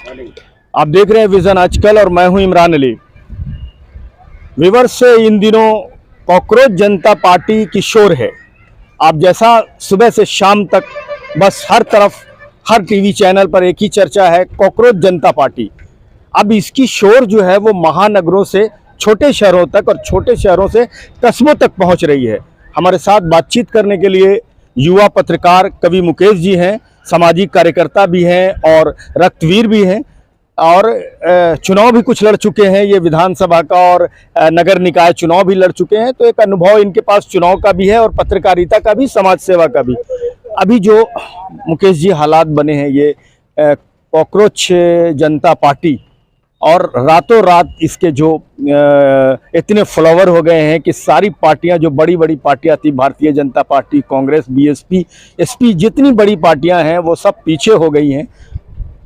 आप देख रहे हैं विजन आजकल और मैं हूं इमरान अली। विवर्स से इन दिनों कॉकरोच जनता पार्टी की शोर है। आप जैसा सुबह से शाम तक बस हर तरफ हर टीवी चैनल पर एक ही चर्चा है, कॉकरोच जनता पार्टी। अब इसकी शोर जो है वो महानगरों से छोटे शहरों तक और छोटे शहरों से कस्बों तक पहुंच रही है। हमारे साथ बातचीत करने के लिए युवा पत्रकार कवि मुकेश जी हैं, सामाजिक कार्यकर्ता भी हैं और रक्तवीर भी हैं और चुनाव भी कुछ लड़ चुके हैं। ये विधानसभा का और नगर निकाय चुनाव भी लड़ चुके हैं, तो एक अनुभव इनके पास चुनाव का भी है और पत्रकारिता का भी, समाज सेवा का भी। अभी जो मुकेश जी हालात बने हैं, ये कॉकरोच जनता पार्टी, और रातों रात इसके जो इतने फॉलोवर हो गए हैं कि सारी पार्टियां, जो बड़ी बड़ी पार्टियां थी, Bharatiya Janata party, Congress, BSP, SP, जितनी बड़ी पार्टियां हैं वो सब पीछे हो गई हैं।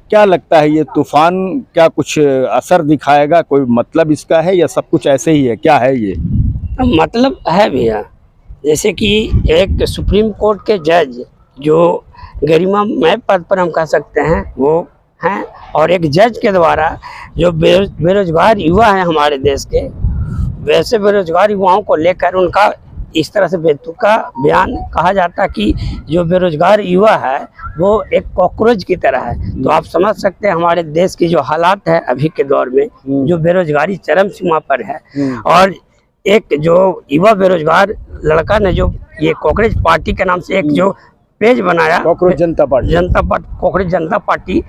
क्या लगता है ये तूफान क्या कुछ असर दिखाएगा? कोई मतलब इसका है या सब कुछ ऐसे ही है? क्या है ये मतलब? है भैया, जैसे कि एक सुप्रीम कोर्ट के जज जो गरिमामय पद पर हम कह सकते हैं वो हैं, और एक जज के द्वारा जो बेरोजगार युवा हैं हमारे देश के, वैसे बेरोजगार युवाओं को लेकर उनका इस तरह से बेतुका बयान कहा जाता कि जो बेरोजगार युवा है वो एक कॉकरोच की तरह है। तो आप समझ सकते हैं हमारे देश की जो हालात है अभी के दौर में, जो बेरोजगारी चरम सीमा पर है। और एक जो युवा बेरोजगार लड़का ने जो ये कॉकरोच पार्टी के नाम से एक जो पेज बनाया, कॉकरोच जनता पार्टी, कॉकरोच जनता पार्टी,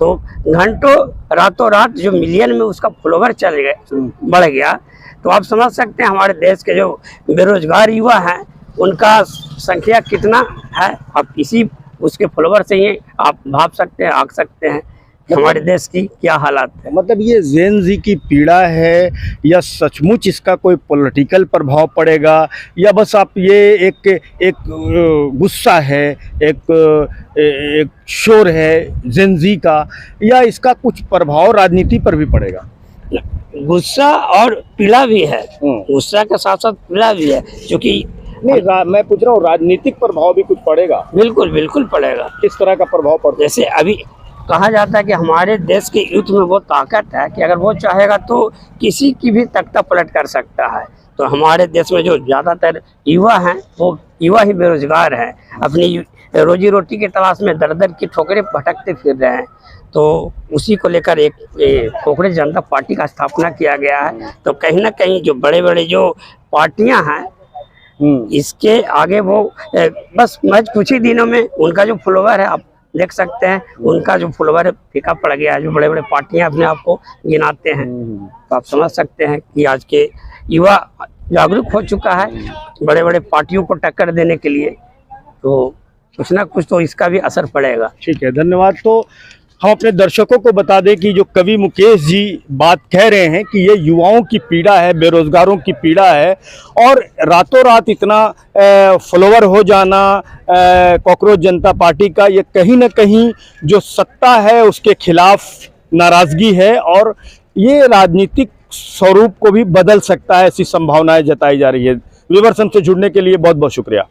तो घंटों रातों रात जो मिलियन में उसका फॉलोवर चल गए, बढ़ गया। तो आप समझ सकते हैं हमारे देश के जो बेरोजगार युवा हैं उनका संख्या कितना है। अब इसी उसके फॉलोवर से ही आप भाप सकते हैं, आंक सकते हैं हमारे देश की क्या हालात है। मतलब ये जेन जी की पीड़ा है या सचमुच इसका कोई पॉलिटिकल प्रभाव पड़ेगा, या बस आप ये एक गुस्सा है, एक शोर है जेन जी का, या इसका कुछ प्रभाव राजनीति पर भी पड़ेगा? गुस्सा और पीड़ा भी है, गुस्सा के साथ साथ पीड़ा भी है, क्योंकि नहीं, मैं पूछ रहा हूँ राजनीतिक प्रभाव भी कुछ पड़ेगा? बिल्कुल बिल्कुल पड़ेगा। किस तरह का प्रभाव पड़ेगा? जैसे अभी कहा जाता है कि हमारे देश के यूथ में वो ताकत है कि अगर वो चाहेगा तो किसी की भी तख्ता पलट कर सकता है। तो हमारे देश में जो ज़्यादातर युवा हैं वो युवा ही बेरोजगार हैं, अपनी रोजी रोटी की तलाश में दर दर की ठोकरें भटकते फिर रहे हैं। तो उसी को लेकर एक कॉकरोच जनता पार्टी का स्थापना किया गया है। तो कहीं ना कहीं जो बड़े बड़े जो पार्टियां हैं इसके आगे वो बस महज कुछ ही दिनों में उनका जो फॉलोवर है आप देख सकते हैं, उनका जो फॉलोवर फीका पड़ गया है। जो बड़े बड़े पार्टियां अपने आप को गिनाते हैं, तो आप समझ सकते हैं कि आज के युवा जागरूक हो चुका है बड़े बड़े पार्टियों को टक्कर देने के लिए। तो कुछ ना कुछ तो इसका भी असर पड़ेगा। ठीक है, धन्यवाद। तो हम अपने दर्शकों को बता दें कि जो कवि मुकेश जी बात कह रहे हैं कि ये युवाओं की पीड़ा है, बेरोजगारों की पीड़ा है, और रातों रात इतना फॉलोवर हो जाना कॉकरोच जनता पार्टी का, ये कहीं ना कहीं जो सत्ता है उसके खिलाफ नाराजगी है और ये राजनीतिक स्वरूप को भी बदल सकता है, ऐसी संभावनाएं जताई जा रही है। विवर्सन से जुड़ने के लिए बहुत बहुत शुक्रिया।